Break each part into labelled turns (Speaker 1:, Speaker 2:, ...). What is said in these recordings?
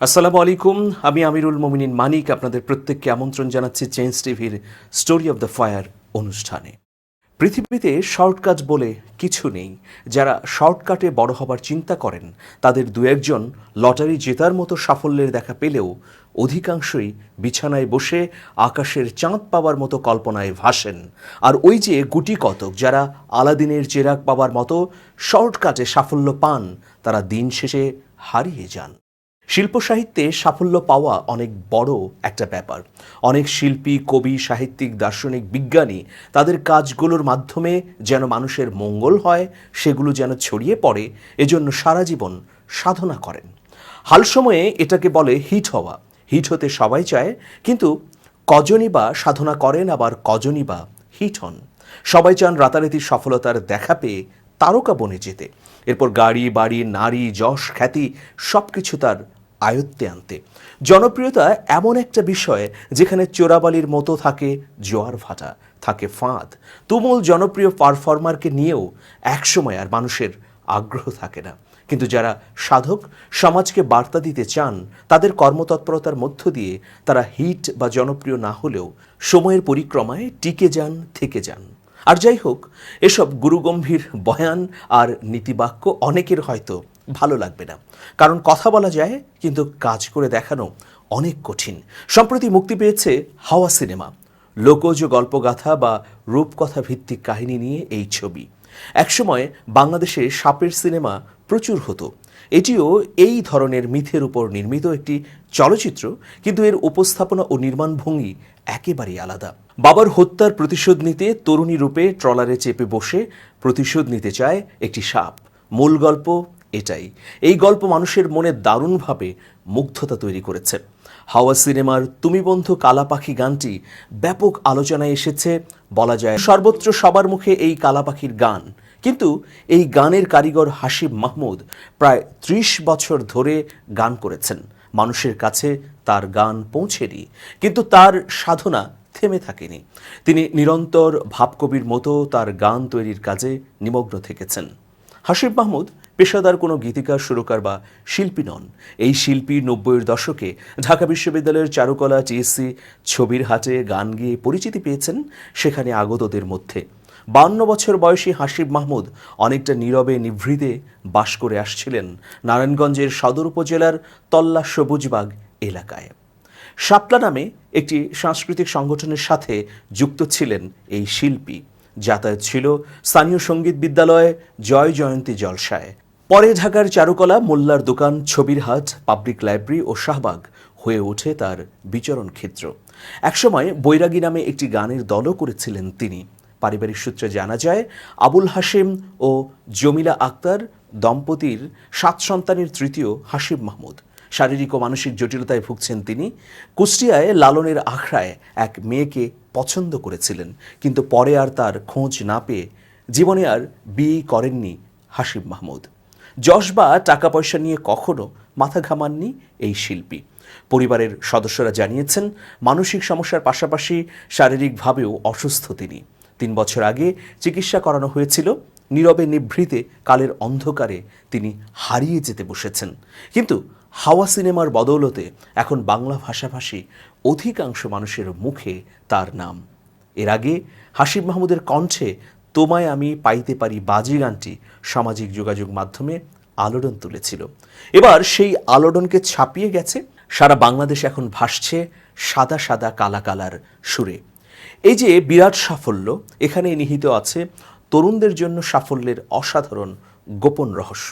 Speaker 1: আসসালামু আলাইকুম। আমি আমিরুল মোমিনিন মানিক আপনাদের প্রত্যেককে আমন্ত্রণ জানাচ্ছি চেঞ্জ টিভির স্টোরি অব দ্য ফায়ার অনুষ্ঠানে। পৃথিবীতে শর্টকাট বলে কিছু নেই। যারা শর্টকাটে বড় হবার চিন্তা করেন তাদের দু একজন লটারি জেতার মতো সাফল্যের দেখা পেলেও অধিকাংশই বিছানায় বসে আকাশের চাঁদ পাওয়ার মতো কল্পনায় ভাসেন। আর ওই যে গুটি কতক যারা আলাদিনের চেরাগ পাওয়ার মতো শর্টকাটে সাফল্য পান, তারা দিন শেষে হারিয়ে যান। শিল্প সাহিত্যে সাফল্য পাওয়া অনেক বড় একটা ব্যাপার। অনেক শিল্পী, কবি, সাহিত্যিক, দার্শনিক, বিজ্ঞানী তাদের কাজগুলোর মাধ্যমে যেন মানুষের মঙ্গল হয়, সেগুলো যেন ছড়িয়ে পড়ে, এজন্য সারা জীবন সাধনা করেন। হাল সময়ে এটাকে বলে হিট হওয়া। হিট হতে সবাই চায়, কিন্তু কজনই বা সাধনা করেন, আবার কজনই বা হিট হন। সবাই চান রাতারাতি সফলতার দেখা পেয়ে তারকা বনে যেতে, এরপর গাড়ি, বাড়ি, নারী, যশ, খ্যাতি সব কিছু তার আয়ত্তে আনতে। জনপ্রিয়তা এমন একটা বিষয় যেখানে চোরাবালির মতো থাকে জোয়ার ভাটা, থাকে ফাঁদ। তুমুল জনপ্রিয় পারফর্মারকে নিয়েও একসময় আর মানুষের আগ্রহ থাকে না। কিন্তু যারা সাধক, সমাজকে বার্তা দিতে চান, তাদের কর্মতৎপরতার মধ্য দিয়ে তারা হিট বা জনপ্রিয় না হলেও সময়ের পরিক্রমায় টিকে যান, থেকে যান। আর যাই হোক, এসব গুরুগম্ভীর বয়ান আর নীতিবাক্য অনেকের হয়তো ভালো লাগবে না, কারণ কথা বলা যায় কিন্তু কাজ করে দেখানো অনেক কঠিন। সম্প্রতি মুক্তি পেয়েছে হাওয়া সিনেমা। লোকজ গল্পগাথা বা রূপকথা ভিত্তিক কাহিনী নিয়ে এই ছবি। একসময় বাংলাদেশে সাপের সিনেমা প্রচুর হতো। এটিও এই ধরনের মিথের উপর নির্মিত একটি চলচ্চিত্র, কিন্তু এর উপস্থাপনা ও নির্মাণভঙ্গি একেবারেই আলাদা। বাবার হত্যার প্রতিশোধ নিতে তরুণী রূপে ট্রলারে চেপে বসে প্রতিশোধ নিতে চায় একটি সাপ। মূল গল্প এটাই। এই গল্প মানুষের মনে দারুণভাবে মুগ্ধতা তৈরি করেছে। হাওয়া সিনেমার তুমি বন্ধু কালা পাখি গানটি ব্যাপক আলোচনায় এসেছে, বলা যায় সর্বত্র সবার মুখে এই কালা পাখির গান। কিন্তু এই গানের কারিগর হাসিব মাহমুদ প্রায় ৩০ বছর ধরে গান করেছেন। মানুষের কাছে তার গান পৌঁছেনি, কিন্তু তার সাধনা থেমে থাকেনি। তিনি নিরন্তর ভাবকবির মতো তার গান তৈরির কাজে নিমগ্ন থেকেছেন। হাসিব মাহমুদ পেশাদার কোনো গীতিকার, সুরকার বা শিল্পী নন। এই শিল্পী ৯০-এর দশকে ঢাকা বিশ্ববিদ্যালয়ের চারুকলা, টিএসসি, ছবির হাটে গান গেয়ে পরিচিতি পেয়েছেন সেখানে আগতদের মধ্যে। ৫২ বছর বয়সী হাসিব মাহমুদ অনেকটা নীরবে নিভৃতে বাস করে আসছিলেন নারায়ণগঞ্জের সদর উপজেলার তল্লা সবুজবাগ এলাকায়। শাপলা নামে একটি সাংস্কৃতিক সংগঠনের সাথে যুক্ত ছিলেন এই শিল্পী। যাতায়াত ছিল স্থানীয় সঙ্গীত বিদ্যালয়, জয় জয়ন্তী জলসায়। পরে ঢাকার চারুকলা, মোল্লার দোকান, ছবির হাট, পাবলিক লাইব্রেরি ও শাহবাগ হয়ে ওঠে তার বিচরণ ক্ষেত্র। একসময় বৈরাগী নামে একটি গানের দলও করেছিলেন তিনি। পারিবারিক সূত্রে জানা যায়, আবুল হাশেম ও জমিলা আক্তার দম্পতির ৭ সন্তানের তৃতীয় হাসিব মাহমুদ। শারীরিক ও মানসিক জটিলতায় ভুগছেন তিনি। কুষ্টিয়ায় লালনের আখড়ায় এক মেয়েকে পছন্দ করেছিলেন, কিন্তু পরে আর তার খোঁজ না পেয়ে জীবনে আর বিয়ে করেননি হাসিব মাহমুদ। যশ বা টাকা পয়সা নিয়ে কখনো মাথা ঘামাননি এই শিল্পী। পরিবারের সদস্যরা জানিয়েছেন, মানসিক সমস্যার পাশাপাশি শারীরিকভাবেও অসুস্থ তিনি। ৩ বছর আগে চিকিৎসা করানো হয়েছিল। নীরবে নিভৃতে কালের অন্ধকারে তিনি হারিয়ে যেতে বসেছেন। কিন্তু হাওয়া সিনেমার বদৌলতে এখন বাংলা ভাষাভাষী অধিকাংশ মানুষের মুখে তার নাম। এর আগে হাসিব মাহমুদের কণ্ঠে তোমায় আমি পাইতে পারি বাজি গানটি সামাজিক যোগাযোগ মাধ্যমে আলোড়ন তুলেছিল। এবার সেই আলোড়নকে ছাপিয়ে গেছে। সারা বাংলাদেশ এখন ভাসছে সাদা সাদা কালা কালার সুরে। এই যে বিরাট সাফল্য, এখানে নিহিত আছে তরুণদের জন্য সাফল্যের অসাধারণ গোপন রহস্য।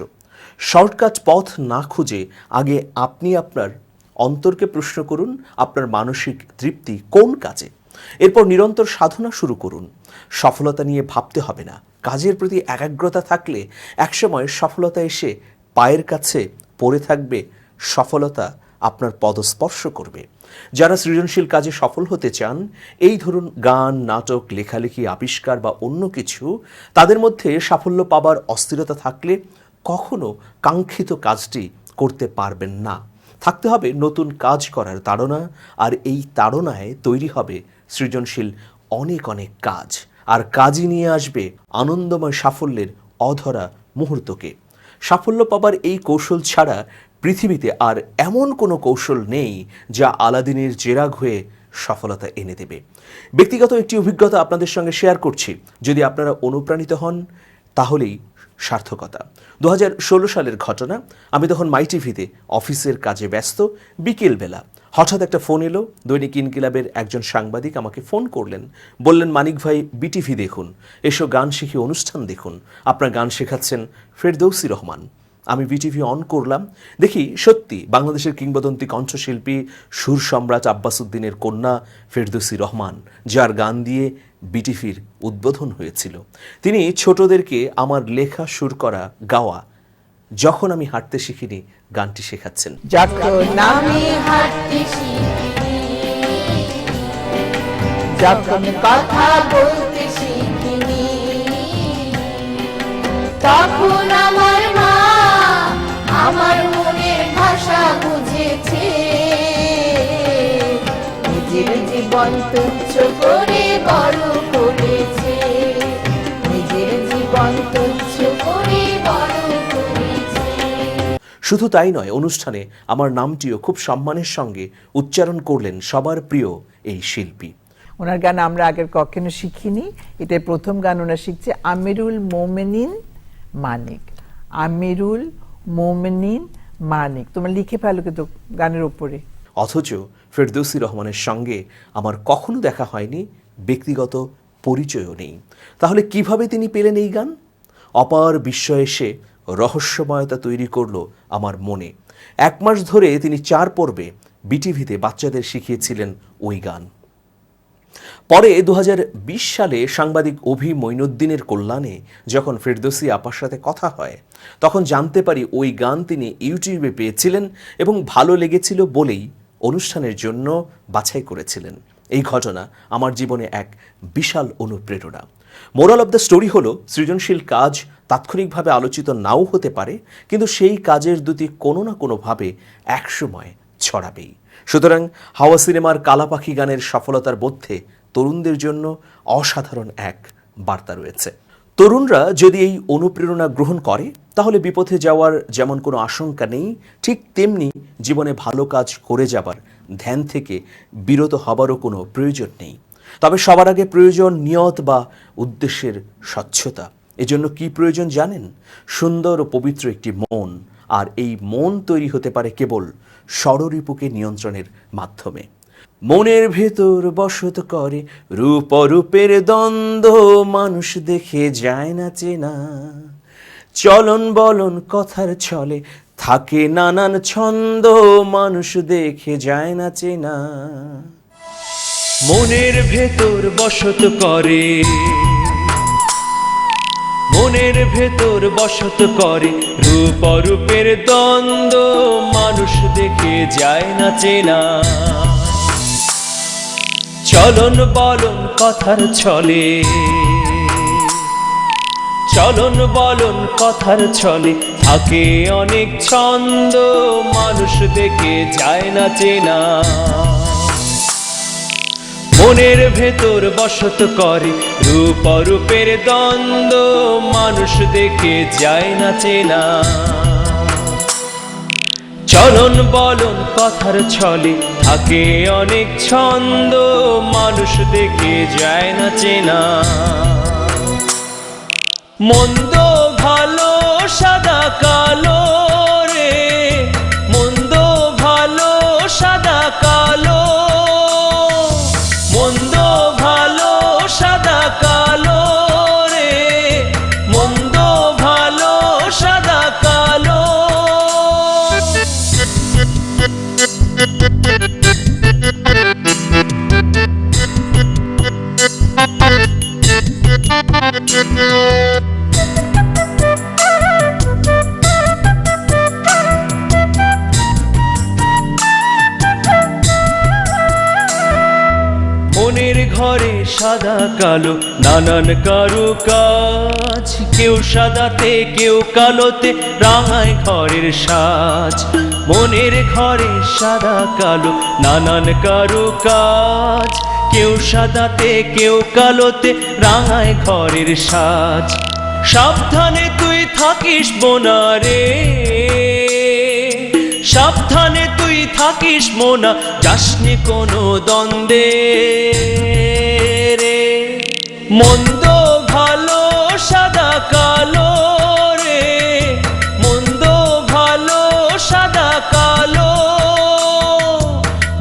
Speaker 1: শর্টকাট পথ না খুঁজে আগে আপনি আপনার অন্তরকে প্রশ্ন করুন, আপনার মানসিক তৃপ্তি কোন কাজে। এরপর নিরন্তর সাধনা শুরু করুন। সফলতা নিয়ে ভাবতে হবে না, কাজের প্রতি একাগ্রতা থাকলে একসময় সফলতা এসে পায়ের কাছে পড়ে থাকবে। সফলতা আপনার পদস্পর্শ করবে। যারা সৃজনশীল কাজে সফল হতে চান, এই ধরুন গান, নাটক, লেখালেখি, আবিষ্কার বা অন্য কিছু, তাদের মধ্যে সাফল্য পাবার অস্থিরতা থাকলে কখনো কাঙ্ক্ষিত কাজটি করতে পারবেন না। থাকতে হবে নতুন কাজ করার তাড়না, আর এই তাড়নায় তৈরি হবে সৃজনশীল অনেক অনেক কাজ, আর কাজই নিয়ে আসবে আনন্দময় সাফল্যের অধরা মুহূর্তকে। সাফল্য পাবার এই কৌশল ছাড়া পৃথিবীতে আর এমন কোনো কৌশল নেই যা আলাদিনের চেরাগ হয়ে সফলতা এনে দেবে। ব্যক্তিগত একটি অভিজ্ঞতা আপনাদের সঙ্গে শেয়ার করছি, যদি আপনারা অনুপ্রাণিত হন তাহলেই সার্থকতা। 2016 সালের ঘটনা। আমি তখন মাই টিভিতে অফিসের কাজে ব্যস্ত। বিকেলবেলা হঠাৎ একটা ফোন এলো। দৈনিক ইনকিলাবের একজন সাংবাদিক আমাকে ফোন করলেন, বললেন, মানিক ভাই, বিটিভি দেখুন, এসো গান শিখি অনুষ্ঠান দেখুন, আপনার গান শেখাচ্ছেন ফেরদৌসী রহমান। আমি বিটিভি অন করলাম, দেখি সত্যি বাংলাদেশের কিংবদন্তি কণ্ঠশিল্পী সুর সম্রাট আব্বাস উদ্দিনের কন্যা ফেরদৌসী রহমান, যার গান দিয়ে বিটিভির উদ্বোধন হয়েছিল। তিনি ছোটদেরকে আমার লেখা, সুর করা, গাওয়া যখন আমি হাঁটতে শিখিনি গানটি শেখাচ্ছেন।
Speaker 2: যখন আমি হাঁটতে শিখিনি, যখন কথা বলতে শিখিনি, তখন আমার মা আমার মনের ভাষা বুঝেছে। নিজের জীবন তুচ্ছ করে বড় করেছে, নিজের জীবন তুচ্ছ করে বড় করেছে।
Speaker 1: শুধু তাই নয়, অনুষ্ঠানে আমার নামটিও খুব সম্মানের সঙ্গে উচ্চারণ করলেন সবার প্রিয় এই শিল্পী।
Speaker 2: ওনার গান আমরা আগের কখনো শিখিনি, এটাই প্রথম গান ওনার শিখছে। আমিরুল মোমেনিন মানিক, আমিরুল মোমেনিন মানিক। তোমরা লিখে ফেলো কিন্তু গানের উপরে।
Speaker 1: অথচ ফেরদৌসী রহমানের সঙ্গে আমার কখনো দেখা হয়নি, ব্যক্তিগত পরিচয়ও নেই। তাহলে কিভাবে তিনি পেলেন এই গান? অপার বিস্ময়ে সে রহস্যময়তা তৈরি করলো আমার মনে। 1 মাস ধরে তিনি 4 পর্বে বিটিভিতে বাচ্চাদের শিখিয়েছিলেন ওই গান। পরে 2020 সালে সাংবাদিক অভি মঈনুদ্দিনের কল্যাণে যখন ফেরদৌসী আপার সাথে কথা হয়, তখন জানতে পারি ওই গান তিনি ইউটিউবে পেয়েছিলেন এবং ভালো লেগেছিল বলেই অনুষ্ঠানের জন্য বাছাই করেছিলেন। এই ঘটনা আমার জীবনে এক বিশাল অনুপ্রেরণা। মোরাল অব দ্য স্টোরি হলো, সৃজনশীল কাজ তাৎক্ষণিকভাবে আলোচিত নাও হতে পারে, কিন্তু সেই কাজের দুটি কোনো না কোনোভাবে একসময় ছড়াবেই। সুতরাং হাওয়া সিনেমার কালাপাখি গানের সফলতার মধ্যে তরুণদের জন্য অসাধারণ এক বার্তা রয়েছে। তরুণরা যদি এই অনুপ্রেরণা গ্রহণ করে, তাহলে বিপথে যাওয়ার যেমন কোনো আশঙ্কা নেই, ঠিক তেমনি জীবনে ভালো কাজ করে যাবার ধ্যান থেকে বিরত হবারও কোনো প্রয়োজন নেই। তবে সবার আগে প্রয়োজন নিয়ত বা উদ্দেশ্যের স্বচ্ছতা। এজন্য কি প্রয়োজন জানেন? সুন্দর ও পবিত্র একটি মন। আর এই মন তৈরি হতে পারে কেবল ষড়রিপুকে নিয়ন্ত্রণের মাধ্যমে। মনের ভেতর বসত করে রূপ অরূপের দ্বন্দ্ব, মানুষ দেখে যায় না চেনা, চলন বলন কথার ছলে থাকে নানান ছন্দ, মানুষ দেখে যায় না চেনা।
Speaker 3: মনের ভেতর বসত করে, মনের ভেতর বসত করে রূপ অরূপের দ্বন্দ্ব, মানুষ দেখে যায় না চেনা, চলন বলন কথার ছলে, চলন বলন কথার ছলে থাকে অনেক ছন্দ, মানুষ দেখে যায় না চেনা। মনের ভেতর বসত করে রূপ অরূপের দ্বন্দ্ব, মানুষ দেখে যায় না চেনা, চলন বলন কথার ছলে থাকে অনেক ছন্দ, মানুষ দেখে যায় না চেনা। মন্দ ভালো সাদা কালো রে, মন্দ ভালো সাদা কালো, মন্দ ভালো সাদা কালো রে, মন্দ ভালো সাদা কালো। মনের ঘরে সাদা কালো নানান কারুকাজ, কেউ সাদাতে কেউ কালোতে রাঙায় ঘরের সাজ। মনের ঘরে সাদা কালো নানান কারুকাজ, কেউ সাদাতে কেউ কালোতে রাঙায় ঘরের সাজ। সাবধানে তুই থাকিস বোনারে, সাবধানে তুই থাকিস মোনা, যাসনি কোনো দ্বন্দ্বে রে। মন্দ ভালো সাদা কালো রে, মন্দ ভালো সাদা কালো,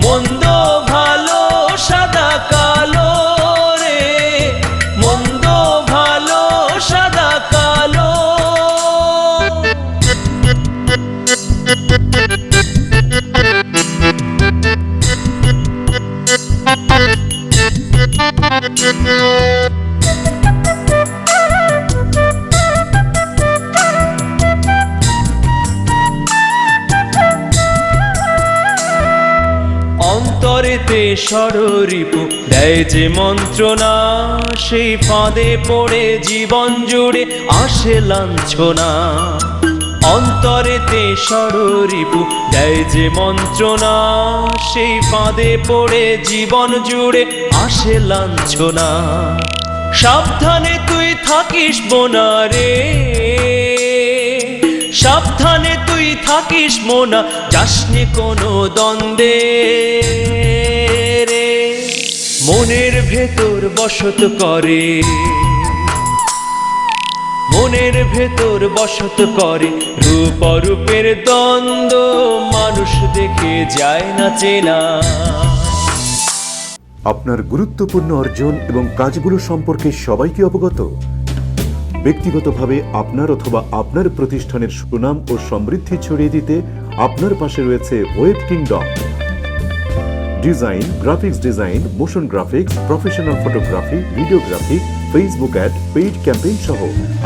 Speaker 3: মন্দ ভালো সাদা কালো রে, মন্দ ভালো সাদা কালো। অন্তরেতে ষড়রিপু দেয় যে মন্ত্রণা, সেই ফাঁদে পড়ে জীবন জুড়ে আসে লাঞ্ছনা। অন্তরেতে ষড়রিপু দেয় যে মন্ত্রণা, সেই ফাঁদে পড়ে জীবন জুড়ে আসে লাঞ্ছনা। সাবধানে তুই থাকিস মোনা রে, সাবধানে তুই থাকিস মোনা, যাসনি কোনো দ্বন্দ্বে রে। মনের ভেতর বসত করে, মনের ভেতর বসত করে রূপ অরূপের দ্বন্দ্ব, মানুষ দেখে যায় না চেনা।
Speaker 4: আপনার গুরুত্বপূর্ণ অর্জন এবং কাজগুলো সম্পর্কে সবাইকে অবগত? ব্যক্তিগতভাবে আপনার অথবা আপনার প্রতিষ্ঠানের সুনাম ও সমৃদ্ধি ছড়িয়ে দিতে আপনার পাশে রয়েছে web kingdom. Design, graphics design, motion graphics, professional photography, videography, Facebook ad, paid campaign সহ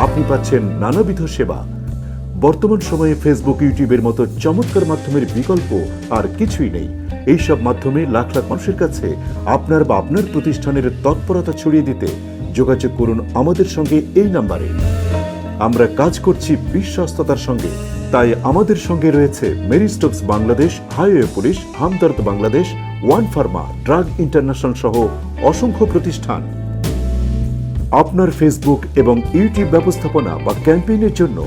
Speaker 4: আপনি পাচ্ছেন নানাবিধ সেবা। বর্তমান সময়ে ফেসবুক, ইউটিউবের মতো চমৎকার মাধ্যমের বিকল্প আর কিছুই নেই। এইসব মাধ্যমে লাখ লাখ মানুষের কাছে আপনার বা আপনার প্রতিষ্ঠানের তৎপরতা ছড়িয়ে দিতে যোগাযোগ করুন আমাদের সঙ্গে এই নাম্বারে। আমরা কাজ করছি বিশ্বস্ততার সঙ্গে, তাই আমাদের সঙ্গে রয়েছে Marie Stopes Bangladesh, highway police, Hamdard Bangladesh, one pharma, drug international সহ অসংখ্য প্রতিষ্ঠান। আপনার ফেসবুক এবং ইউটিউব ব্যবস্থাপনা বা ক্যাম্পেইনের জন্য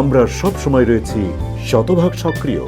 Speaker 4: আমরা সব সময় রয়েছি শতভাগ সক্রিয়।